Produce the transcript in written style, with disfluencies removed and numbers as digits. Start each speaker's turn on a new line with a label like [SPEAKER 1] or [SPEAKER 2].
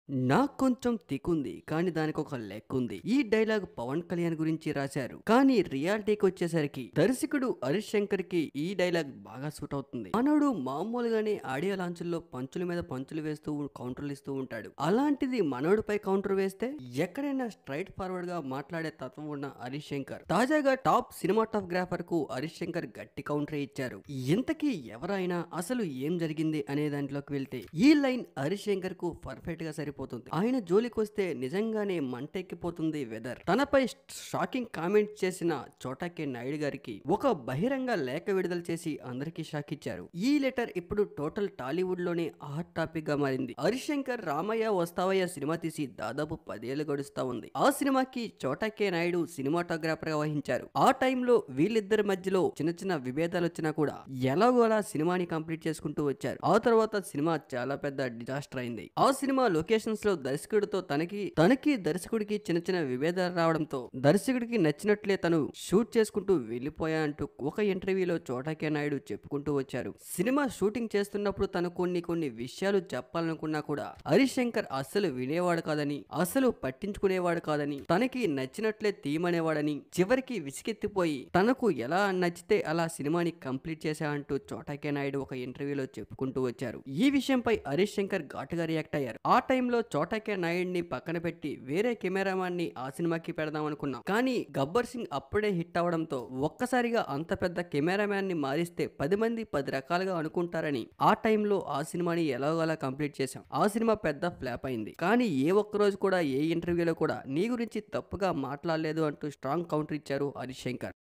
[SPEAKER 1] నాకు కొంచెం తికుంది. కానీ దానికొక లెక్కుంది. ఈ డైలాగ్ పవన్ కళ్యాణ్ గురించి రాశారు. కానీ రియాలిటీకొచ్చేసరికి దర్శకుడు హరీష్ శంకర్‌కి ఈ డైలాగ్ బాగా సూట్ అవుతుంది. మనోడు మామూలుగానే ఆడియో లాంచ్‌ల్లో పంచుల మీద పంచులు వేస్తూ కౌంటర్‌లు ఇస్తూ ఉంటాడు. అలాంటిది మనోడిపై కౌంటర్ వేస్తే ఎక్కడైనా స్ట్రెయిట్ ఫార్వర్డ్‌గా మాట్లాడే తత్వం ఉన్న హరీష్ శంకర్ తాజాగా టాప్ సినిమాటోగ్రాఫర్‌కు హరీష్ శంకర్ గట్టి కౌంటరే ఇచ్చారు. ఇంతకీ ఎవరైనా అసలు ఏం జరిగింది అనే దాంట్లోకి వెళ్తే ఈ లైన్ హరీష్ శంకర్‌కు పర్ఫెక్ట్‌గా సరిపోతుంది. ఆయన జోలికొస్తే నిజంగానే మంటెక్కిపోతుంది వెదర్. తనపై షాకింగ్ కామెంట్ చేసిన చోటా కె నాయుడు గారికి ఒక బహిరంగ లేఖ విడుదల చేసి అందరికీ షాక్ ఇచ్చారు. ఈ లెటర్ ఇప్పుడు టోటల్ టాలీవుడ్ లోనే హాట్ టాపిక్ గా మారింది. హరీష్ శంకర్ రామయ్య వస్తావయ్య సినిమా తీసి దాదాపు 10 ఏళ్లు గడుస్తా ఉంది. ఆ సినిమాకి చోటా కె నాయుడు సినిమాటోగ్రాఫర్ గా వహించారు. ఆ టైంలో వీళ్ళిద్దరి మధ్యలో చిన్న చిన్న విభేదాలు వచ్చినా కూడా ఎలాగోలా సినిమాని కంప్లీట్ చేసుకుంటూ వచ్చారు. ఆ తర్వాత సినిమా చాలా పెద్ద డిజాస్టర్ అయింది. ఆ సినిమా లొకేషన్స్ లో దర్శకుడితో తనకి దర్శకుడికి చిన్న చిన్న విభేదాలు రావడంతో దర్శకుడికి నచ్చినట్లే తను షూట్ చేసుకుంటూ వెళ్ళిపోయా అంటూ ఒక ఇంటర్వ్యూలో చోటా కె నాయుడు చెప్పుకుంటూ వచ్చారు. సినిమా షూటింగ్ చేస్తున్నప్పుడు తను కొన్ని విషయాలు చెప్పాలనుకున్నా కూడా హరీష్ శంకర్ అస్సలు వినేవాడు కాదని, అస్సలు పట్టించుకునేవాడు కాదని, తనకి నచ్చినట్లే తీయమనేవాడని, చివరికి విసిగెత్తిపోయి తనకు ఎలా నచ్చితే అలా సినిమాని కంప్లీట్ చేశా అంటూ చోటా కె నాయుడు ఒక ఇంటర్వ్యూలో చెప్పుకుంటూ వచ్చారు. ఈ విషయంపై హరీష్ శంకర్ ఘాటుగా రియాక్ట్ అయ్యారు. ఆ టైంలో చోటా కె నాయుడిని పక్కన పెట్టి వేరే కెమెరామాన్ ని ఆ సినిమాకి పెడదాం అనుకున్నాం. కానీ గబ్బర్ సింగ్ అప్పుడే హిట్ అవడంతో ఒక్కసారిగా అంత పెద్ద కెమెరామాన్ ని మారిస్తే 10 మంది 10 రకాలుగా అనుకుంటారని ఆ టైంలో ఆ సినిమాని ఎలాగోలా కంప్లీట్ చేశాం. ఆ సినిమా పెద్ద ఫ్లాప్ అయింది. కానీ ఏ ఒక్క రోజు కూడా ఏ ఇంటర్వ్యూలో కూడా నీ గురించి తప్పుగా మాట్లాడలేదు అంటూ స్ట్రాంగ్ కౌంటర్ ఇచ్చారు హరీష్ శంకర్.